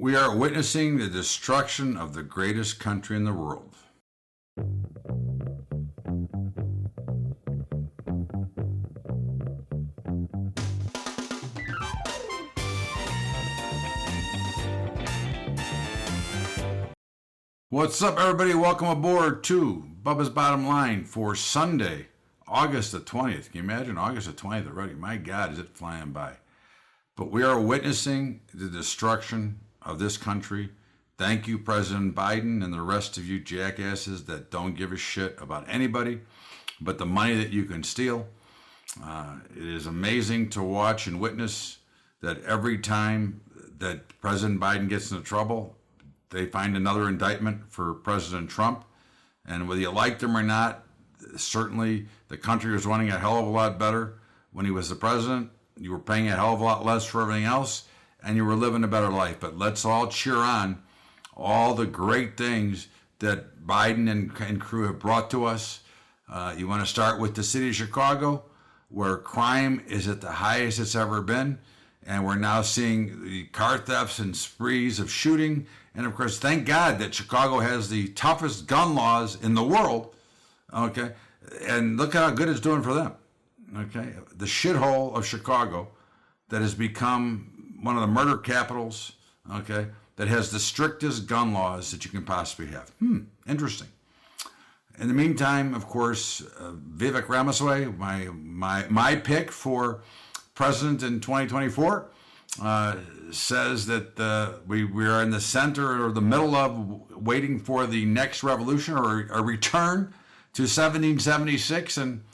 We are witnessing the destruction of the greatest country in the world. What's up, everybody? Welcome aboard to Bubba's Bottom Line for Sunday, August the 20th. Can you imagine August the 20th already? My God, is it flying by. But we are witnessing the destruction of this country. Thank you, President Biden, and the rest of you jackasses that don't give a shit about anybody but the money that you can steal. It is amazing to watch and witness that every time that President Biden gets into trouble, they find another indictment for President Trump. And whether you liked him or not, certainly the country was running a hell of a lot better when he was the president. You were paying a hell of a lot less for everything else, and you were living a better life. But let's all cheer on all the great things that Biden and crew have brought to us. You want to start with the city of Chicago, where crime is at the highest it's ever been. And we're now seeing the car thefts and sprees of shooting. And of course, thank God that Chicago has the toughest gun laws in the world. Okay. And look at how good it's doing for them. Okay. The shithole of Chicago that has become one of the murder capitals. Okay. That has the strictest gun laws that you can possibly have. Interesting. In the meantime, of course, Vivek Ramaswamy, my pick for president in 2024, says that we are in the center or the middle of waiting for the next revolution or a return to 1776. And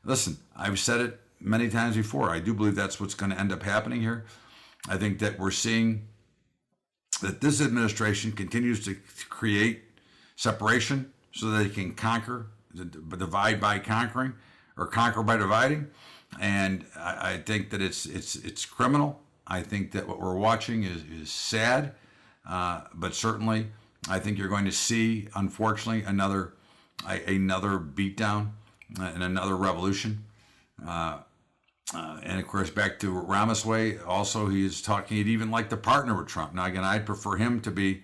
listen, I've said it many times before. I do believe that's what's going to end up happening here. I think that we're seeing that this administration continues to create separation so that they can conquer, divide by conquering, or conquer by dividing. And I think that it's criminal. I think that what we're watching is sad, but certainly I think you're going to see, unfortunately, another beatdown and another revolution. And of course, back to Ramaswamy, also he's talking, he'd even like to partner with Trump. Now again, I'd prefer him to be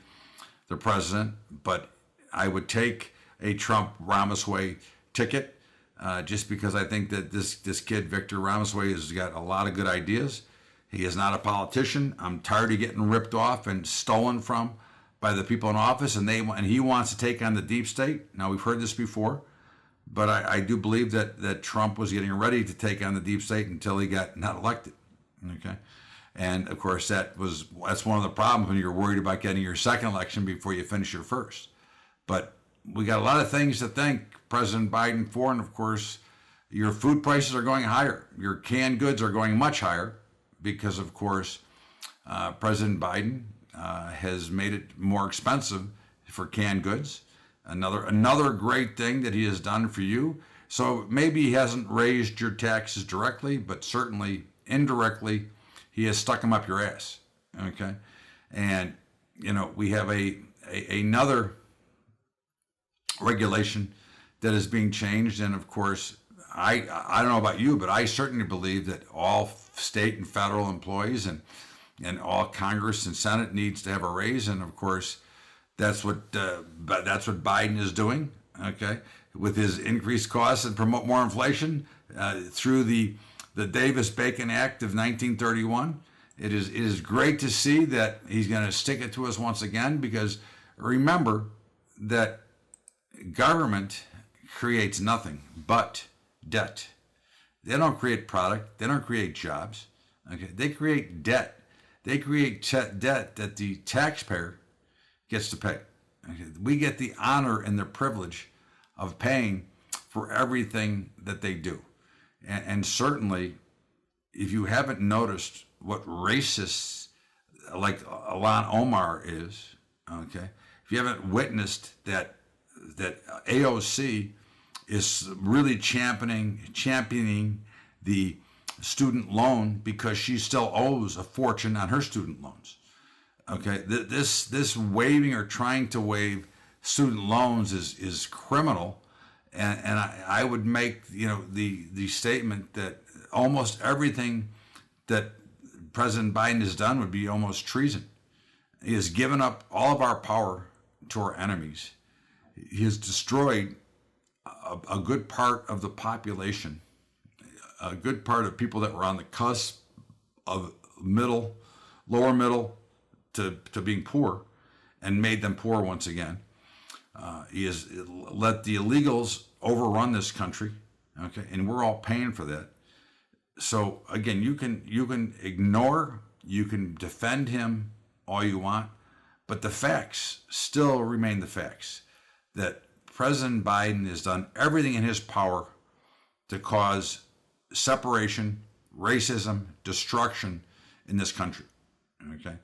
the president, but I would take a Trump-Ramaswamy ticket. Just because I think that this kid, Victor Ramaswamy, has got a lot of good ideas. He is not a politician. I'm tired of getting ripped off and stolen from by the people in office, and he wants to take on the deep state. Now, we've heard this before, but I do believe that Trump was getting ready to take on the deep state until he got not elected. Okay, and of course that's one of the problems when you're worried about getting your second election before you finish your first. But we got a lot of things to thank President Biden for, and of course, your food prices are going higher. Your canned goods are going much higher because, of course, President Biden has made it more expensive for canned goods. Another great thing that he has done for you. So maybe he hasn't raised your taxes directly, but certainly indirectly, he has stuck them up your ass. Okay, and we have another regulation that is being changed. And of course, I don't know about you, but I certainly believe that all state and federal employees and all Congress and Senate needs to have a raise. And of course, that's what Biden is doing. Okay, with his increased costs and promote more inflation through the Davis-Bacon Act of 1931. It is great to see that he's going to stick it to us once again, because remember that government creates nothing but debt. They don't create product. They don't create jobs. Okay, they create debt. They create debt that the taxpayer gets to pay. Okay? We get the honor and the privilege of paying for everything that they do. And certainly, if you haven't noticed what racists like Ilhan Omar is, okay, if you haven't witnessed that AOC is really championing the student loan because she still owes a fortune on her student loans. Okay, this waiving or trying to waive student loans is criminal, and I would make the statement that almost everything that President Biden has done would be almost treason. He has given up all of our power to our enemies. He has destroyed a good part of the population, a good part of people that were on the cusp of middle, lower middle to being poor, and made them poor once again. He has let the illegals overrun this country, okay, and we're all paying for that. So again, you can ignore, you can defend him all you want, but the facts still remain the facts that President Biden has done everything in his power to cause separation, racism, destruction in this country. Okay,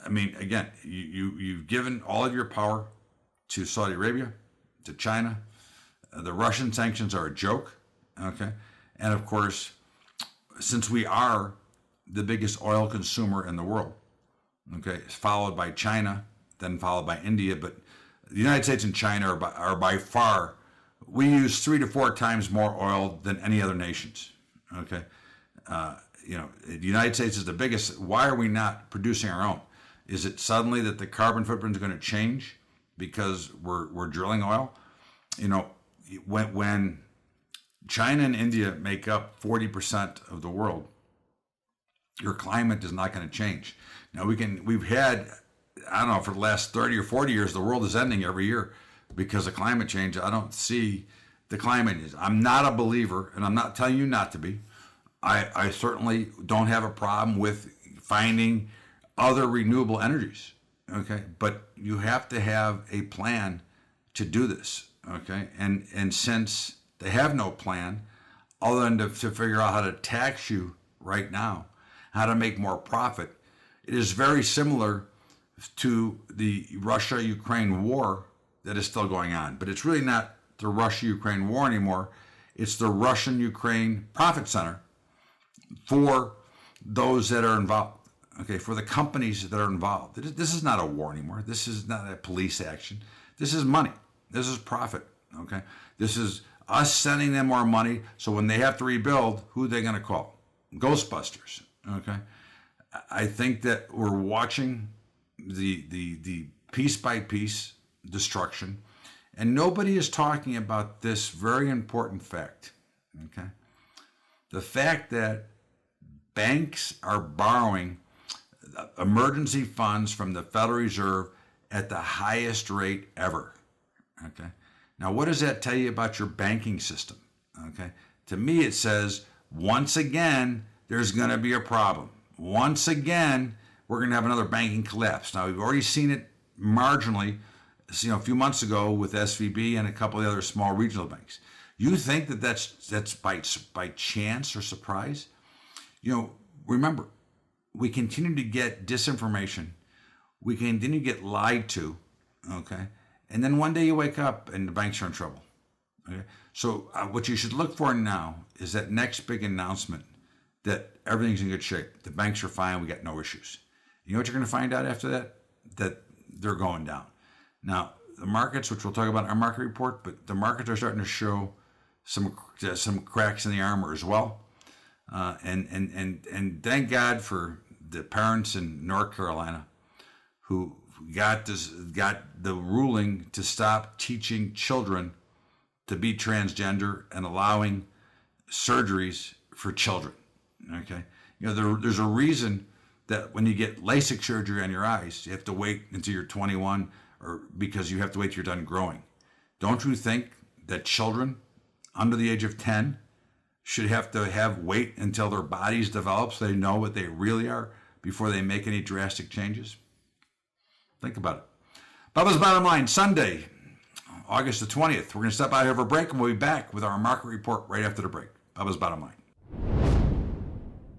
I mean, again, you've given all of your power to Saudi Arabia, to China. The Russian sanctions are a joke. Okay, and of course, since we are the biggest oil consumer in the world, okay, followed by China, then followed by India, but the United States and China are by far, we use 3 to 4 times more oil than any other nations. Okay, the United States is the biggest. Why are we not producing our own? Is it suddenly that the carbon footprint is going to change because we're drilling oil? When China and India make up 40% of the world, your climate is not going to change. Now we've had, I don't know, for the last 30 or 40 years, the world is ending every year because of climate change. I don't see the climate. I'm not a believer, and I'm not telling you not to be. I certainly don't have a problem with finding other renewable energies, okay? But you have to have a plan to do this, okay? And since they have no plan other than to figure out how to tax you right now, how to make more profit, it is very similar to the Russia-Ukraine war that is still going on. But it's really not the Russia-Ukraine war anymore. It's the Russian-Ukraine profit center for those that are involved, okay, for the companies that are involved. This is not a war anymore. This is not a police action. This is money. This is profit, okay? This is us sending them more money, so when they have to rebuild, who are they going to call? Ghostbusters, okay? I think that we're watching the piece by piece destruction, and nobody is talking about this very important fact, okay? The fact that banks are borrowing emergency funds from the Federal Reserve at the highest rate ever, okay? Now, what does that tell you about your banking system, okay? To me, it says, once again, there's going to be a problem. Once again, we're going to have another banking collapse. Now, we've already seen it marginally, a few months ago with SVB and a couple of the other small regional banks. You think that that's by chance or surprise? Remember, we continue to get disinformation. We continue to get lied to, okay? And then one day you wake up and the banks are in trouble, okay? So what you should look for now is that next big announcement that everything's in good shape. The banks are fine. We got no issues. You know what you're going to find out after that? That they're going down. Now, the markets, which we'll talk about in our market report, but the markets are starting to show some cracks in the armor as well. And thank God for the parents in North Carolina who got the ruling to stop teaching children to be transgender and allowing surgeries for children. Okay, there's a reason that when you get LASIK surgery on your eyes, you have to wait until you're 21, or because you have to wait till you're done growing. Don't you think that children under the age of 10 should have to wait until their bodies develop so they know what they really are before they make any drastic changes? Think about it. Bubba's Bottom Line, Sunday, August the 20th. We're going to step out here for a break, and we'll be back with our market report right after the break. Bubba's Bottom Line.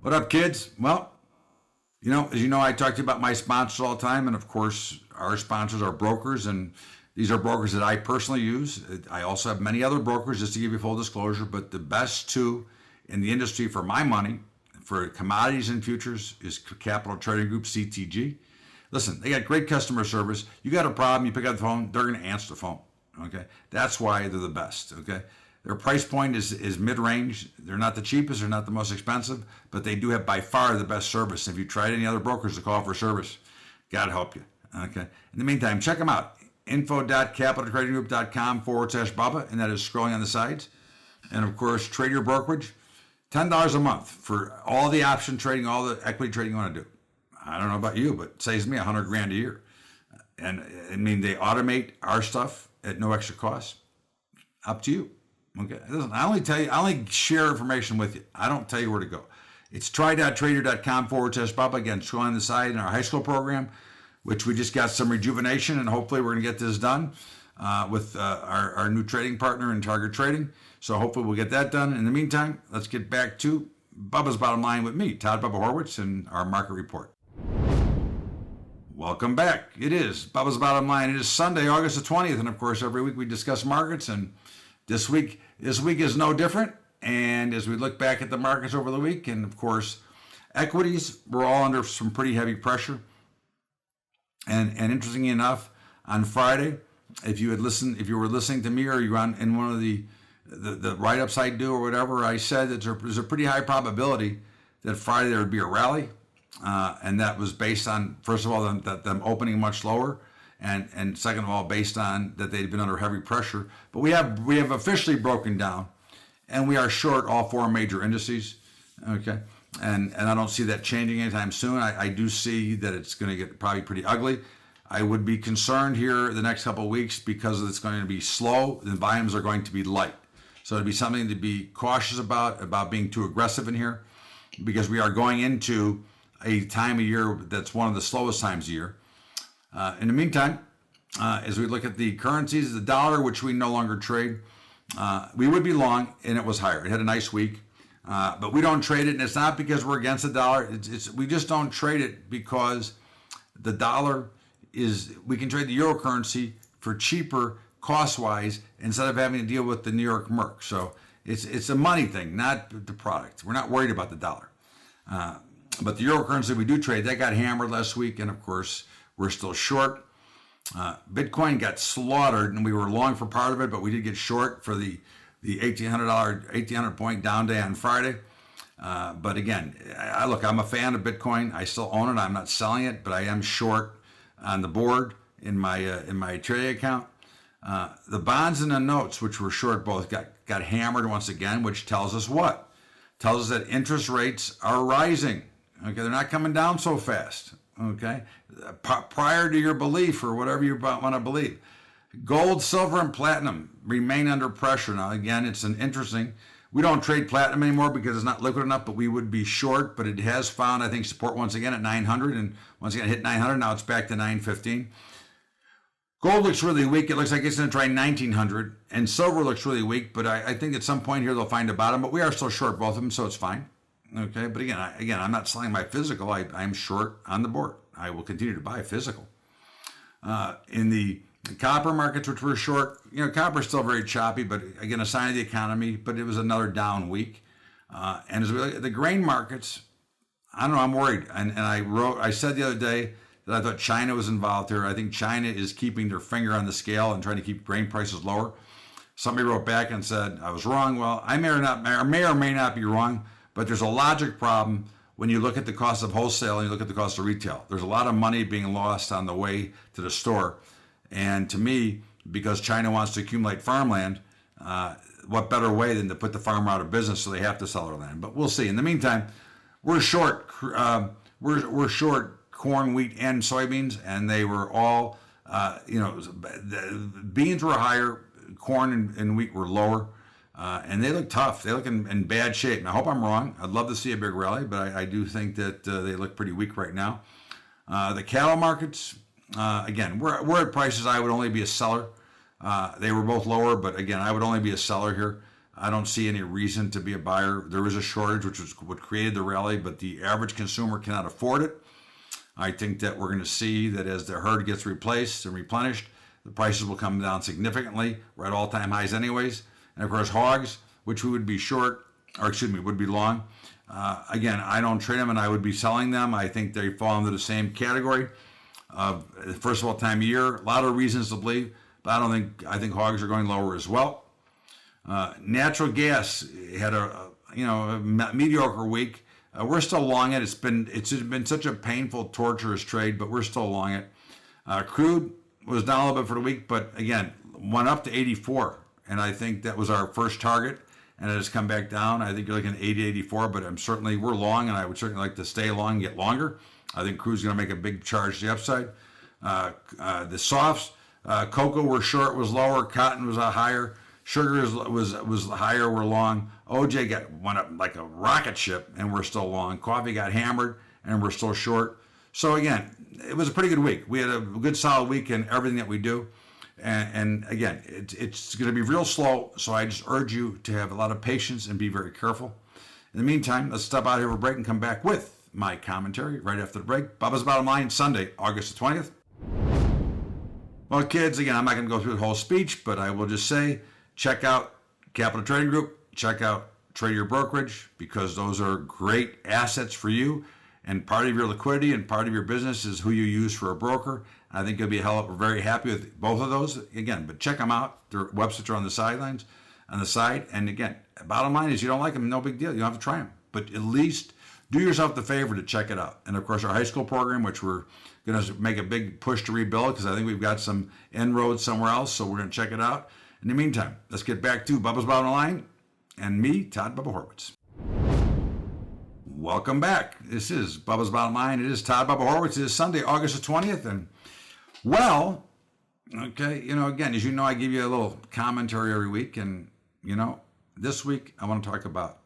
What up, kids? Well, as you know, I talk to you about my sponsors all the time, and of course, our sponsors are brokers, and these are brokers that I personally use. I also have many other brokers, just to give you full disclosure, but the best two in the industry for my money, for commodities and futures, is Capital Trading Group, CTG. Listen, they got great customer service. You got a problem, you pick up the phone, they're going to answer the phone, okay? That's why they're the best, okay? Their price point is mid-range. They're not the cheapest, they're not the most expensive, but they do have by far the best service. If you tried any other brokers to call for service, God help you. Okay. In the meantime, check them out. info.capitaltradinggroup.com/Bubba, and that is scrolling on the sides. And of course, trade your brokerage, $10 a month for all the option trading, all the equity trading you want to do. I don't know about you, but it saves me $100,000 a year. And I mean, they automate our stuff at no extra cost. Up to you. Okay. Listen, I only share information with you. I don't tell you where to go. It's try.trader.com/Bubba. Again, scroll on the side in our high school program, which we just got some rejuvenation, and hopefully we're going to get this done with our new trading partner in Target Trading. So hopefully we'll get that done. In the meantime, let's get back to Bubba's Bottom Line with me, Todd Bubba Horwitz, and our market report. Welcome back. It is Bubba's Bottom Line. It is Sunday, August the 20th, and of course every week we discuss markets, and this week is no different. And as we look back at the markets over the week, and of course equities were all under some pretty heavy pressure. And interestingly enough, on Friday, if you were listening to me, or you were in one of the write-ups I do or whatever, I said that there's a pretty high probability that Friday there would be a rally, and that was based on, first of all, them opening much lower, and second of all, based on that they'd been under heavy pressure. But we have officially broken down, and we are short all four major indices. Okay. And I don't see that changing anytime soon. I do see that it's going to get probably pretty ugly. I would be concerned here the next couple of weeks because it's going to be slow and volumes are going to be light. So it'd be something to be cautious about being too aggressive in here, because we are going into a time of year that's one of the slowest times of year. In the meantime, as we look at the currencies, the dollar, which we no longer trade, we would be long, and it was higher. It had a nice week. But we don't trade it, and it's not because we're against the dollar. We just don't trade it because the dollar we can trade the euro currency for cheaper cost-wise instead of having to deal with the New York Merc. So it's a money thing, not the product. We're not worried about the dollar. But the euro currency we do trade, that got hammered last week, and of course we're still short. Bitcoin got slaughtered, and we were long for part of it, but we did get short for the $1,800 point down day on Friday. But again, I'm a fan of Bitcoin. I still own it. I'm not selling it, but I am short on the board in my trading account. The bonds and the notes, which were short, both got hammered once again, which tells us what? Tells us that interest rates are rising. Okay, they're not coming down so fast. Okay, prior to your belief or whatever you want to believe. Gold, silver, and platinum remain under pressure. Now, again, it's an interesting. We don't trade platinum anymore because it's not liquid enough, but we would be short. But it has found, I think, support once again at 900, and once again hit 900. Now it's back to 915. Gold looks really weak. It looks like it's going to try 1900, and silver looks really weak. But I think at some point here they'll find a bottom. But we are still short both of them, so it's fine. Okay. But again, I'm not selling my physical. I'm short on the board. I will continue to buy physical. In the copper markets, which were short, copper is still very choppy, but again, a sign of the economy, but it was another down week. And as we look at the grain markets, I don't know, I'm worried. And I said the other day that I thought China was involved here. I think China is keeping their finger on the scale and trying to keep grain prices lower. Somebody wrote back and said, I was wrong. Well, I may or may not be wrong, but there's a logic problem when you look at the cost of wholesale and you look at the cost of retail. There's a lot of money being lost on the way to the store. And to me, because China wants to accumulate farmland, what better way than to put the farmer out of business so they have to sell their land? But we'll see. In the meantime, we're short. We're short corn, wheat, and soybeans, and they were all, beans were higher, corn and wheat were lower, and they look tough. They look in bad shape. And I hope I'm wrong. I'd love to see a big rally, but I do think that they look pretty weak right now. The cattle markets. Again, we're at prices I would only be a seller. They were both lower, but again, I would only be a seller here. I don't see any reason to be a buyer. There is a shortage, which was what created the rally, but the average consumer cannot afford it. I think that we're going to see that as the herd gets replaced and replenished, the prices will come down significantly. We're at all-time highs anyways. And of course, hogs, which we would be short, would be long. Again, I don't trade them and I would be selling them. I think they fall into the same category. First of all, time of year, a lot of reasons to believe, but I think hogs are going lower as well. Natural gas had a mediocre week. We're still long it. It's been such a painful, torturous trade, but we're still long it. Crude was down a little bit for the week, but again, went up to 84, and I think that was our first target, and it has come back down. I think you're looking at 80, 84, but we're long, and I would certainly like to stay long and get longer. I think crude's going to make a big charge to the upside. The softs, cocoa were short, was lower, cotton was higher, sugar was higher, we're long. OJ went up like a rocket ship, and we're still long. Coffee got hammered, and we're still short. So again, it was a pretty good week. We had a good solid week in everything that we do. And again, it's going to be real slow, so I just urge you to have a lot of patience and be very careful. In the meantime, let's step out here for a break and come back with my commentary right after the break. Bubba's Bottom Line, Sunday, August the 20th. Well, kids, again, I'm not going to go through the whole speech, but I will just say, check out Capital Trading Group, check out Trade Your Brokerage, because those are great assets for you. And part of your liquidity and part of your business is who you use for a broker. I think you'll be very happy with both of those. Again, but check them out. Their websites are on the side. And again, bottom line is you don't like them, no big deal. You don't have to try them. But at least do yourself the favor to check it out. And of course, our high school program, which we're going to make a big push to rebuild because I think we've got some inroads somewhere else. So we're going to check it out. In the meantime, let's get back to Bubba's Bottom Line and me, Todd Bubba Horwitz. Welcome back. This is Bubba's Bottom Line. It is Todd Bubba Horwitz. It is Sunday, August the 20th. And, well, okay, again, as you know, I give you a little commentary every week. And, this week I want to talk about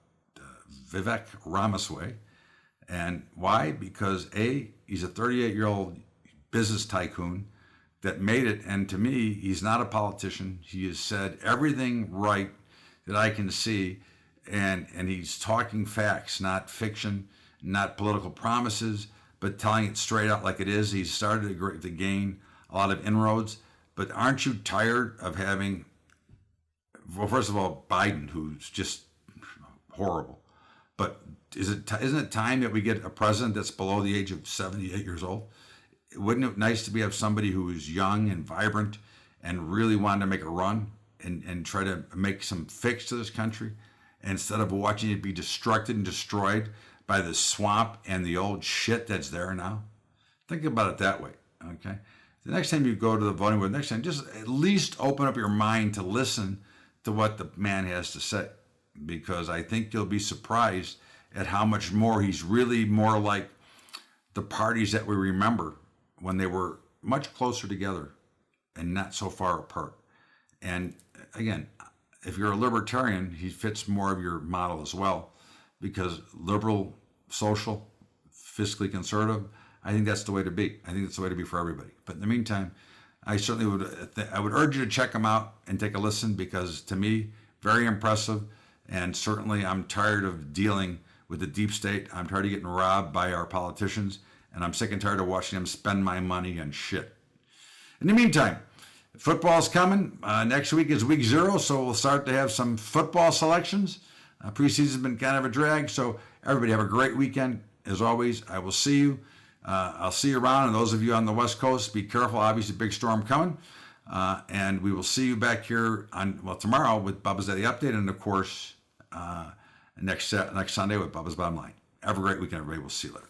Vivek Ramaswamy. And why? Because, A, he's a 38-year-old business tycoon that made it. And to me, he's not a politician. He has said everything right that I can see. And he's talking facts, not fiction, not political promises, but telling it straight out like it is. He's started to gain a lot of inroads. But aren't you tired of having, well, first of all, Biden, who's just horrible. But isn't it time that we get a president that's below the age of 78 years old? Wouldn't it be nice to have somebody who is young and vibrant and really wanted to make a run and try to make some fix to this country? Instead of watching it be destructed and destroyed by the swamp and the old shit that's there now. Think about it that way, okay? The next time you go to the voting booth, next time, just at least open up your mind to listen to what the man has to say, because I think you'll be surprised at how much more he's really more like the parties that we remember when they were much closer together and not so far apart. And again, if you're a libertarian, he fits more of your model as well, because liberal, social, fiscally conservative, I think that's the way to be. I think that's the way to be for everybody. But in the meantime, I certainly would urge you to check him out and take a listen, because to me, very impressive. And certainly I'm tired of dealing with the deep state. I'm tired of getting robbed by our politicians, and I'm sick and tired of watching them spend my money on shit. In the meantime, football's coming. Next week is week 0, so we'll start to have some football selections. Preseason's been kind of a drag, so everybody have a great weekend. As always, I will see you. I'll see you around, and those of you on the West Coast, be careful. Obviously, big storm coming. And we will see you back here tomorrow with Bubba's Daily Update, and of course, next Sunday with Bubba's Bottom Line. Have a great weekend, everybody. We'll see you later.